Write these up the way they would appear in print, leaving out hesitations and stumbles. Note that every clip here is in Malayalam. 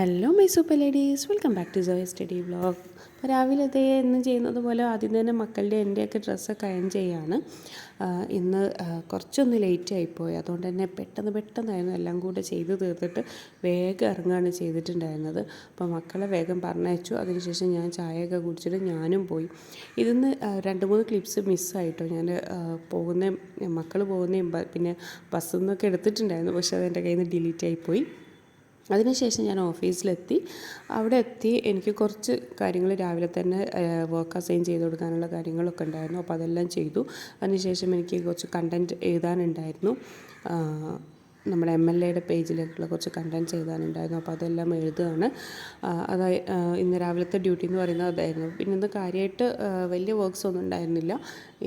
Hello my super ladies, welcome back to Soya study vlog. അപ്പോൾ രാവിലെ എന്നും ചെയ്യുന്നത് പോലെ ആദ്യം തന്നെ മക്കളുടെ എൻ്റെയൊക്കെ ഡ്രസ്സൊക്കെ അയൺ ചെയ്യാണ്. ഇന്ന് കുറച്ചൊന്ന് ലേറ്റ് ആയിപ്പോയി, അതുകൊണ്ട് തന്നെ പെട്ടെന്നായിരുന്നു എല്ലാം കൂടെ ചെയ്ത് തീർത്തിട്ട് വേഗം ഇറങ്ങുകയാണ് ചെയ്തിട്ടുണ്ടായിരുന്നത്. അപ്പോൾ മക്കളെ വേഗം പറഞ്ഞയച്ചു. അതിനുശേഷം ഞാൻ ചായയൊക്കെ കുടിച്ചിട്ട് ഞാനും പോയി. ഇതിന്ന് 2-3 ക്ലിപ്സ് മിസ്സായിട്ടോ. ഞാൻ മക്കൾ പോകുന്നതും പിന്നെ ബസ്സിൽ നിന്നൊക്കെ എടുത്തിട്ടുണ്ടായിരുന്നു, പക്ഷേ അതെൻ്റെ കയ്യിൽ നിന്ന് ഡിലീറ്റ് ആയിപ്പോയി. അതിനുശേഷം ഞാൻ ഓഫീസിലെത്തി. അവിടെ എത്തി എനിക്ക് കുറച്ച് കാര്യങ്ങൾ രാവിലെ തന്നെ വർക്ക് അസൈൻ ചെയ്ത് കൊടുക്കാനുള്ള കാര്യങ്ങളൊക്കെ ഉണ്ടായിരുന്നു. അപ്പോൾ അതെല്ലാം ചെയ്തു. അതിനുശേഷം എനിക്ക് കുറച്ച് കണ്ടൻറ്റ് എഴുതാനുണ്ടായിരുന്നു. നമ്മുടെ MLAയുടെ പേജിലേക്കുള്ള കുറച്ച് കണ്ടൻറ്റ്സ് എഴുതാനുണ്ടായിരുന്നു. അപ്പോൾ അതെല്ലാം എഴുതുകയാണ്. ഇന്ന് രാവിലത്തെ ഡ്യൂട്ടി എന്ന് പറയുന്നത് അതായിരുന്നു. പിന്നെ ഇന്ന് കാര്യമായിട്ട് വലിയ വർക്ക്സ് ഒന്നും ഉണ്ടായിരുന്നില്ല.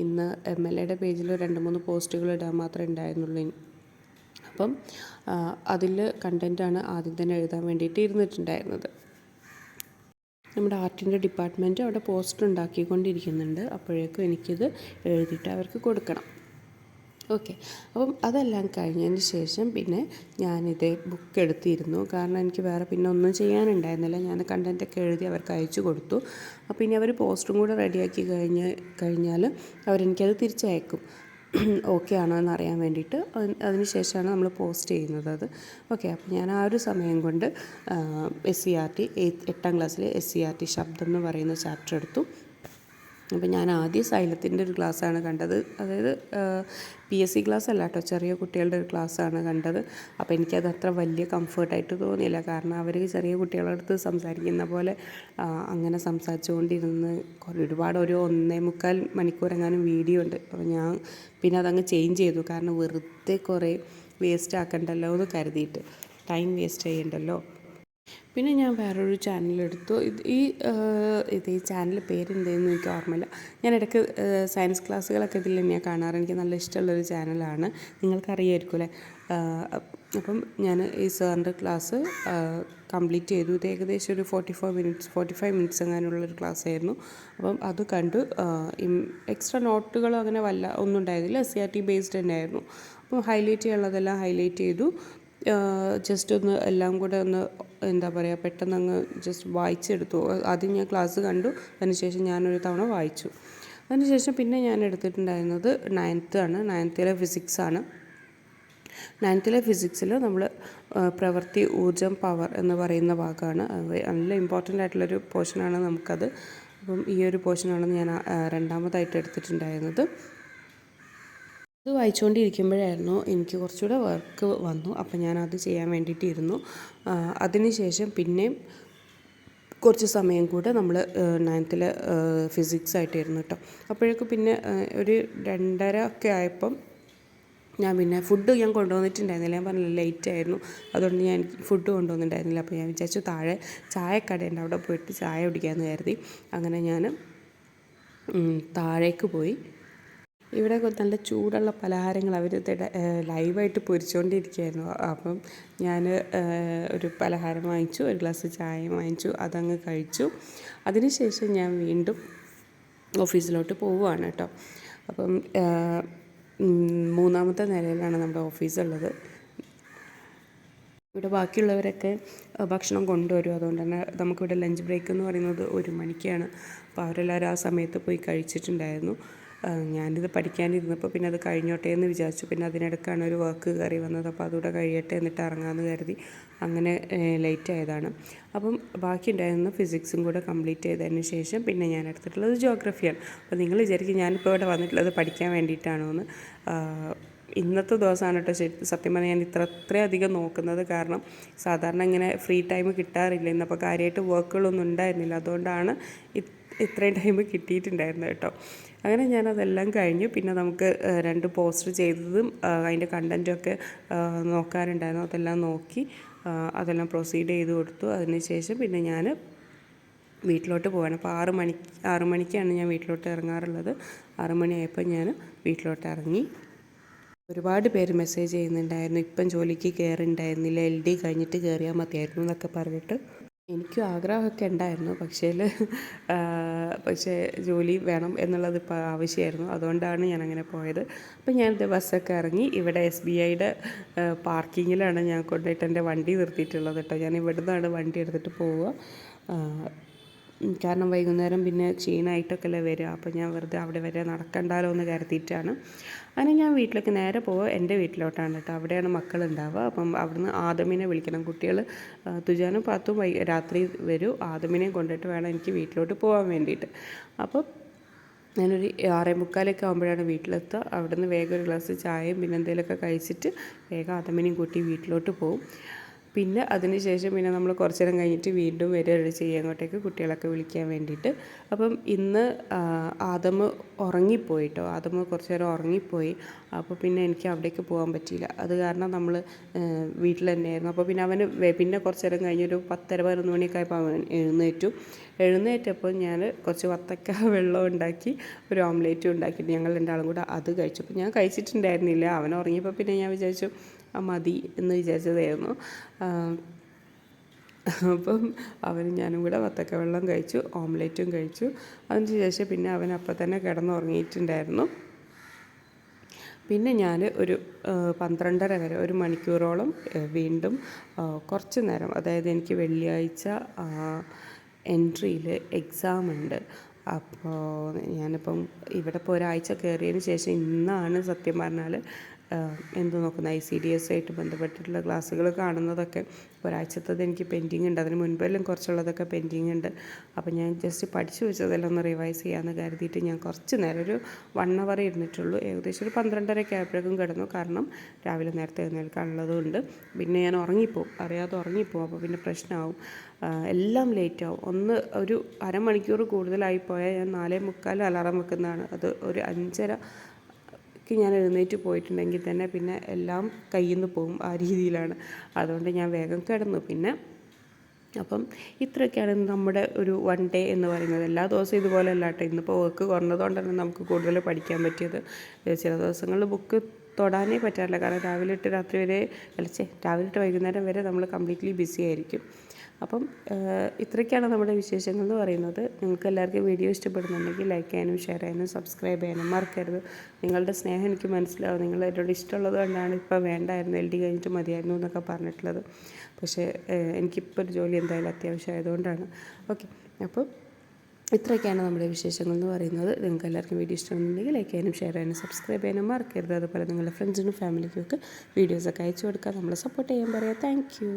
ഇന്ന് MLAയുടെ പേജിൽ 2-3 പോസ്റ്റുകൾ ഇടാൻ മാത്രമേ ഉണ്ടായിരുന്നുള്ളൂ. അപ്പം അതിൽ കണ്ടൻറ്റാണ് ആദ്യം തന്നെ എഴുതാൻ വേണ്ടിയിട്ട് ഇരുന്നിട്ടുണ്ടായിരുന്നത്. നമ്മുടെ ആർട്ടിൻ്റെ ഡിപ്പാർട്ട്മെൻറ്റ് അവിടെ പോസ്റ്റർ ഉണ്ടാക്കിക്കൊണ്ടിരിക്കുന്നുണ്ട്. അപ്പോഴേക്കും എനിക്കിത് എഴുതിയിട്ട് അവർക്ക് കൊടുക്കണം. ഓക്കെ, അപ്പം അതെല്ലാം കഴിഞ്ഞതിന് ശേഷം പിന്നെ ഞാനിത് ബുക്ക് എടുത്തിരുന്നു. കാരണം എനിക്ക് വേറെ പിന്നെ ഒന്നും ചെയ്യാനുണ്ടായിരുന്നില്ല. ഞാൻ കണ്ടൻറ്റൊക്കെ എഴുതി അവർക്ക് അയച്ചു കൊടുത്തു. അപ്പോൾ ഇനി അവർ പോസ്റ്ററും കൂടെ റെഡിയാക്കി കഴിഞ്ഞാൽ അവരെനിക്കത് തിരിച്ചയക്കും. ഓക്കെ ആണോ എന്നറിയാൻ വേണ്ടിയിട്ട്. അതിന് ശേഷമാണ് നമ്മൾ പോസ്റ്റ് ചെയ്യുന്നത് അത്. ഓക്കെ, അപ്പോൾ ഞാൻ ആ ഒരു സമയം കൊണ്ട് SCERT 8ാം ക്ലാസ്സിലെ SCERT ശബ്ദം എന്ന് പറയുന്ന ചാപ്റ്റർ എടുത്തു. അപ്പോൾ ഞാൻ ആദ്യം സൈലത്തിൻ്റെ ഒരു ക്ലാസ്സാണ് കണ്ടത്. അതായത് PSC ക്ലാസ് അല്ല കേട്ടോ, ചെറിയ കുട്ടികളുടെ ഒരു ക്ലാസ്സാണ് കണ്ടത്. അപ്പോൾ എനിക്കത് അത്ര വലിയ കംഫർട്ടായിട്ട് തോന്നിയില്ല. കാരണം അവർ ചെറിയ കുട്ടികളുടെ അടുത്ത് സംസാരിക്കുന്ന പോലെ അങ്ങനെ സംസാരിച്ചുകൊണ്ടിരുന്ന് ഒരുപാട് 1.25 മണിക്കൂർ എങ്ങാനും വീഡിയോ ഉണ്ട്. അപ്പോൾ ഞാൻ പിന്നെ അതങ്ങ് ചേഞ്ച് ചെയ്തു. കാരണം വെറുതെ കുറേ വേസ്റ്റ് ആക്കണ്ടല്ലോ എന്ന് കരുതിയിട്ട്, ടൈം വേസ്റ്റ് ചെയ്യണ്ടല്ലോ. പിന്നെ ഞാൻ വേറൊരു ചാനലെടുത്തു. ഈ ചാനൽ പേരെന്തെന്ന് എനിക്ക് ഓർമ്മയില്ല. ഞാൻ ഇടയ്ക്ക് സയൻസ് ക്ലാസ്സുകളൊക്കെ ഇതിൽ തന്നെയാണ് കാണാറ്. എനിക്ക് നല്ല ഇഷ്ടമുള്ളൊരു ചാനലാണ്, നിങ്ങൾക്കറിയായിരിക്കും അല്ലേ. അപ്പം ഞാൻ ഈ സാറിൻ്റെ ക്ലാസ് കംപ്ലീറ്റ് ചെയ്തു. ഇത് ഏകദേശം ഒരു 45 മിനിറ്റ്സ് എങ്ങാനുള്ളൊരു ക്ലാസ് ആയിരുന്നു. അപ്പം അത് കണ്ടു. എക്സ്ട്രാ നോട്ടുകളോ അങ്ങനെ ഒന്നും ഉണ്ടായിരുന്നില്ല. SCERT ബേസ്ഡ് തന്നെയായിരുന്നു. അപ്പം ഹൈലൈറ്റ് ചെയ്യാനുള്ളതെല്ലാം ഹൈലൈറ്റ് ചെയ്തു. ജസ്റ്റ് ഒന്ന് എല്ലാം കൂടെ ഒന്ന് എന്താ പറയുക, പെട്ടെന്ന് അങ്ങ് ജസ്റ്റ് വായിച്ചെടുത്തു. ആദ്യം ഞാൻ ക്ലാസ് കണ്ടു, അതിനുശേഷം ഞാനൊരു തവണ വായിച്ചു. അതിനുശേഷം പിന്നെ ഞാൻ എടുത്തിട്ടുണ്ടായിരുന്നത് 9th ഫിസിക്സാണ്. 9th ഫിസിക്സിൽ നമ്മൾ പ്രവൃത്തി, ഊർജം, പവർ എന്ന് പറയുന്ന ഭാഗമാണ്. നല്ല ഇമ്പോർട്ടൻ്റ് ആയിട്ടുള്ളൊരു പോർഷനാണ് നമുക്കത്. അപ്പം ഈ ഒരു പോർഷനാണ് ഞാൻ രണ്ടാമതായിട്ട് എടുത്തിട്ടുണ്ടായിരുന്നത്. അത് വായിച്ചുകൊണ്ടിരിക്കുമ്പോഴായിരുന്നു എനിക്ക് കുറച്ചുകൂടെ വർക്ക് വന്നു. അപ്പോൾ ഞാനത് ചെയ്യാൻ വേണ്ടിയിട്ടിരുന്നു. അതിനുശേഷം പിന്നെയും കുറച്ച് സമയം കൂടെ നമ്മൾ 9th ഫിസിക്സ് ആയിട്ടിരുന്നു കേട്ടോ. അപ്പോഴേക്കും പിന്നെ ഒരു 2:30 ഒക്കെ ആയപ്പം ഞാൻ പിന്നെ ഫുഡ് ഞാൻ കൊണ്ടുവന്നിട്ടുണ്ടായിരുന്നില്ല. ഞാൻ പറഞ്ഞില്ല ലേറ്റ് ആയിരുന്നു, അതുകൊണ്ട് ഞാൻ ഫുഡ് കൊണ്ടുവന്നിട്ടുണ്ടായിരുന്നില്ല. അപ്പോൾ ഞാൻ വിചാരിച്ചു താഴെ ചായക്കടയുണ്ട്, അവിടെ പോയിട്ട് ചായ കുടിക്കാമെന്ന് കരുതി. അങ്ങനെ ഞാൻ താഴേക്ക് പോയി. ഇവിടെ നല്ല ചൂടുള്ള പലഹാരങ്ങൾ അവർ ലൈവായിട്ട് പൊരിച്ചുകൊണ്ടിരിക്കുകയായിരുന്നു. അപ്പം ഞാൻ ഒരു പലഹാരം വാങ്ങിച്ചു, ഒരു ഗ്ലാസ് ചായയും വാങ്ങിച്ചു, അതങ്ങ് കഴിച്ചു. അതിനുശേഷം ഞാൻ വീണ്ടും ഓഫീസിലോട്ട് പോവുകയാണ് കേട്ടോ. അപ്പം 3ാമത്തെ നിലയിലാണ് നമ്മുടെ ഓഫീസുള്ളത്. ഇവിടെ ബാക്കിയുള്ളവരൊക്കെ ഭക്ഷണം കൊണ്ടുവരും. അതുകൊണ്ട് തന്നെ നമുക്കിവിടെ ലഞ്ച് ബ്രേക്ക് എന്ന് പറയുന്നത് 1 മണിക്കാണ്. അപ്പോൾ അവരെല്ലാവരും ആ സമയത്ത് പോയി കഴിച്ചിട്ടുണ്ടായിരുന്നു. ഞാനിത് പഠിക്കാനിരുന്നപ്പോൾ പിന്നെ അത് കഴിഞ്ഞോട്ടെ എന്ന് വിചാരിച്ചു. പിന്നെ അതിനിടയ്ക്കാണ് ഒരു വർക്ക് കയറി വന്നത്. അപ്പോൾ അതുകൂടെ കഴിയട്ടെ എന്നിട്ട് ഇറങ്ങാമെന്ന് കരുതി അങ്ങനെ ലേറ്റ് ആയതാണ്. അപ്പം ബാക്കി ഉണ്ടായിരുന്ന ഫിസിക്സും കൂടെ കംപ്ലീറ്റ് ചെയ്തതിന് ശേഷം പിന്നെ ഞാൻ എടുത്തിട്ടുള്ളത് ജിയോഗ്രഫിയാണ്. അപ്പോൾ നിങ്ങൾ വിചാരിക്കും ഞാനിപ്പോൾ ഇവിടെ വന്നിട്ടുള്ളത് പഠിക്കാൻ വേണ്ടിയിട്ടാണോ എന്ന്. ഇന്നത്തെ ദിവസമാണ് കേട്ടോ സത്യം പറഞ്ഞാൽ ഞാൻ ഇത്രയധികം നോക്കുന്നത്. കാരണം സാധാരണ ഇങ്ങനെ ഫ്രീ ടൈം കിട്ടാറില്ല. ഇന്നപ്പോൾ കാര്യമായിട്ട് വർക്കുകളൊന്നും ഉണ്ടായിരുന്നില്ല, അതുകൊണ്ടാണ് ഇത്രയും ടൈം കിട്ടിയിട്ടുണ്ടായിരുന്നത് കേട്ടോ. അങ്ങനെ ഞാനതെല്ലാം കഴിഞ്ഞു. പിന്നെ നമുക്ക് 2 പോസ്റ്റർ ചെയ്തതും അതിൻ്റെ കണ്ടൻറ്റൊക്കെ നോക്കാനുണ്ടായിരുന്നു. അതെല്ലാം നോക്കി അതെല്ലാം പ്രൊസീഡ് ചെയ്ത് കൊടുത്തു. അതിനുശേഷം പിന്നെ ഞാൻ വീട്ടിലോട്ട് പോവാണ്. അപ്പോൾ 6 മണിക്കാണ് ഞാൻ വീട്ടിലോട്ട് ഇറങ്ങാറുള്ളത്. 6 മണിയായപ്പോൾ ഞാൻ വീട്ടിലോട്ട് ഇറങ്ങി. ഒരുപാട് പേര് മെസ്സേജ് ചെയ്യുന്നുണ്ടായിരുന്നു, ഇപ്പം ജോലിക്ക് കയറിയിട്ടുണ്ടായിരുന്നില്ല, LD കഴിഞ്ഞിട്ട് കയറിയാൽ മതിയായിരുന്നു എന്നൊക്കെ പറഞ്ഞിട്ട്. എനിക്കും ആഗ്രഹമൊക്കെ ഉണ്ടായിരുന്നു, പക്ഷേ ജോലി വേണം എന്നുള്ളത് ഇപ്പോൾ ആവശ്യമായിരുന്നു. അതുകൊണ്ടാണ് ഞാനങ്ങനെ പോയത്. അപ്പോൾ ഞാനിത് ബസ്സൊക്കെ ഇറങ്ങി ഇവിടെ SBIയുടെ പാർക്കിങ്ങിലാണ് ഞാൻ കൊണ്ടുപോയിട്ട് എൻ്റെ വണ്ടി നിർത്തിയിട്ടുള്ളത് കേട്ടോ. ഞാൻ ഇവിടുന്നാണ് വണ്ടി എടുത്തിട്ട് പോവുക. കാരണം വൈകുന്നേരം പിന്നെ ക്ഷീണമായിട്ടൊക്കെയല്ലേ വരിക. അപ്പോൾ ഞാൻ വെറുതെ അവിടെ വരെ നടക്കണ്ടല്ലോ എന്ന് കരുതിയിട്ടാണ്. അങ്ങനെ ഞാൻ വീട്ടിലേക്ക് നേരെ പോവുക എൻ്റെ വീട്ടിലോട്ടാണ് കേട്ടോ. അവിടെയാണ് മക്കളുണ്ടാവുക. അപ്പം അവിടുന്ന് ആദമിനെ വിളിക്കണം. കുട്ടികൾ തുജാനും പാത്തും രാത്രി വരും. ആദമിനെയും കൊണ്ടിട്ട് വേണം എനിക്ക് വീട്ടിലോട്ട് പോകാൻ വേണ്ടിയിട്ട്. അപ്പം ഞാനൊരു 6:45 ആകുമ്പോഴാണ് വീട്ടിലെത്തുക. അവിടുന്ന് വേഗം ഒരു ഗ്ലാസ് ചായയും പിന്നെ എന്തെങ്കിലുമൊക്കെ കഴിച്ചിട്ട് വേഗം ആദമിനെയും കൂട്ടി വീട്ടിലോട്ട് പോകും. പിന്നെ അതിന് ശേഷം പിന്നെ നമ്മൾ കുറച്ച് നേരം കഴിഞ്ഞിട്ട് വീണ്ടും വരികയാണ് ചെയ്യുക അങ്ങോട്ടേക്ക് കുട്ടികളൊക്കെ വിളിക്കാൻ വേണ്ടിയിട്ട്. അപ്പം ഇന്ന് ആദമ് ഉറങ്ങിപ്പോയിട്ടോ. ആദമ് കുറച്ച് നേരം ഉറങ്ങിപ്പോയി. അപ്പോൾ പിന്നെ എനിക്ക് അവിടേക്ക് പോകാൻ പറ്റിയില്ല. അത് കാരണം നമ്മൾ വീട്ടിൽ തന്നെയായിരുന്നു. അപ്പോൾ പിന്നെ അവന് പിന്നെ കുറച്ച് നേരം കഴിഞ്ഞൊരു 10:30-11 മണിയൊക്കെ ആയപ്പോൾ അവൻ എഴുന്നേറ്റപ്പോൾ ഞാൻ കുറച്ച് വത്തക്ക വെള്ളം ഉണ്ടാക്കി ഒരു ഓംലേറ്റും ഉണ്ടാക്കിയിട്ട് ഞങ്ങൾ രണ്ടാളും കൂടെ അത് കഴിച്ചു. അപ്പോൾ ഞാൻ കഴിച്ചിട്ടുണ്ടായിരുന്നില്ല. അവൻ ഉറങ്ങിയപ്പോൾ പിന്നെ ഞാൻ വിചാരിച്ചു മതി എന്ന് വിചാരിച്ചതായിരുന്നു. അപ്പം അവനും ഞാനും കൂടെ വത്തക്ക വെള്ളം കഴിച്ചു, ഓംലേറ്റും കഴിച്ചു. അതിന് ശേഷം പിന്നെ അവൻ അപ്പം തന്നെ കിടന്നുറങ്ങിയിട്ടുണ്ടായിരുന്നു. പിന്നെ ഞാൻ ഒരു 12:30 വരെ 1 മണിക്കൂറോളം വീണ്ടും കുറച്ച് നേരം, അതായത് എനിക്ക് വെള്ളിയാഴ്ച എൻട്രിയിൽ എക്സാം ഉണ്ട്. അപ്പോൾ ഞാനിപ്പം ഇവിടെ ഇപ്പോൾ ഒരാഴ്ച കയറിയതിന് ശേഷം ഇന്നാണ് സത്യം പറഞ്ഞാൽ എന്ത് നോക്കുന്നത് ICDS ആയിട്ട് ബന്ധപ്പെട്ടിട്ടുള്ള ക്ലാസ്സുകൾ കാണുന്നതൊക്കെ. ഒരാഴ്ചത്തത് എനിക്ക് പെൻഡിങ് ഉണ്ട്. അതിന് മുൻപെല്ലാം കുറച്ചുള്ളതൊക്കെ പെൻഡിങ് ഉണ്ട്. അപ്പോൾ ഞാൻ ജസ്റ്റ് പഠിച്ചു വെച്ചതെല്ലാം ഒന്ന് റിവൈസ് ചെയ്യാമെന്ന് കരുതിയിട്ട് ഞാൻ കുറച്ച് നേരം ഒരു 1 അവർ ഇരുന്നിട്ടുള്ളൂ. ഏകദേശം ഒരു 12:30 ആയപ്പോഴേക്കും കിടന്നു. കാരണം രാവിലെ നേരത്തെ എഴുന്നേൽക്കാനുള്ളതുകൊണ്ട്. പിന്നെ ഞാൻ ഉറങ്ങിപ്പോവും, അറിയാതെ ഉറങ്ങിപ്പോവും. അപ്പോൾ പിന്നെ പ്രശ്നമാവും, എല്ലാം ലേറ്റാവും. ഒരു അരമണിക്കൂർ കൂടുതലായി പോയാൽ ഞാൻ 4:45 അലാറം വെക്കുന്നതാണ്. അത് ഒരു 5:30 ഞാൻ എഴുന്നേറ്റ് പോയിട്ടുണ്ടെങ്കിൽ തന്നെ പിന്നെ എല്ലാം കയ്യിൽ നിന്ന് പോകും. ആ രീതിയിലാണ്. അതുകൊണ്ട് ഞാൻ വേഗം കിടന്നു. പിന്നെ അപ്പം ഇത്രയൊക്കെയാണ് നമ്മുടെ ഒരു 1 ഡേ എന്ന് പറയുന്നത്. എല്ലാ ദിവസവും ഇതുപോലെ അല്ല കേട്ടോ. ഇന്നിപ്പോൾ വർക്ക് കുറഞ്ഞതുകൊണ്ട് തന്നെ നമുക്ക് കൂടുതൽ പഠിക്കാൻ പറ്റിയത്. ചില ദിവസങ്ങളിൽ ബുക്ക് തൊടാനേ പറ്റാറില്ല. കാരണം രാവിലെ തൊട്ട് രാത്രി വരെ രാവിലെ തൊട്ട് വൈകുന്നേരം വരെ നമ്മൾ കംപ്ലീറ്റ്ലി ബിസി ആയിരിക്കും. അപ്പം ഇത്രയൊക്കെയാണ് നമ്മുടെ വിശേഷങ്ങൾ എന്ന് പറയുന്നത്. നിങ്ങൾക്ക് എല്ലാവർക്കും വീഡിയോ ഇഷ്ടപ്പെടുന്നുണ്ടെങ്കിൽ ലൈക്ക് ചെയ്യാനും ഷെയർ ചെയ്യാനും സബ്സ്ക്രൈബ് ചെയ്യാനും മറക്കരുത്. നിങ്ങളുടെ സ്നേഹം എനിക്ക് മനസ്സിലാവും. നിങ്ങൾ എന്നോട് ഇഷ്ടമുള്ളത് കൊണ്ടാണ് ഇപ്പോൾ വേണ്ടായിരുന്നു, LD കഴിഞ്ഞിട്ട് മതിയായിരുന്നു എന്നൊക്കെ പറഞ്ഞിട്ടുള്ളത്. പക്ഷേ എനിക്കിപ്പോൾ ഒരു ജോലി എന്തായാലും അത്യാവശ്യമായതുകൊണ്ടാണ്. ഓക്കെ, അപ്പോൾ ഇത്രയൊക്കെയാണ് നമ്മുടെ വിശേഷങ്ങൾ എന്ന് പറയുന്നത്. നിങ്ങൾക്ക് എല്ലാവർക്കും വീഡിയോ ഇഷ്ടമുണ്ടെങ്കിൽ ലൈക്ക് ചെയ്യാനും ഷെയർ ചെയ്യാനും സബ്സ്ക്രൈബ് ചെയ്യാനും മറക്കരുത്. അതുപോലെ നിങ്ങളുടെ ഫ്രണ്ട്സിനും ഫാമിലിക്കും ഒക്കെ വീഡിയോസൊക്കെ അയച്ചു കൊടുക്കുക, നമ്മളെ സപ്പോർട്ട് ചെയ്യാൻ പറയുക. Thank you.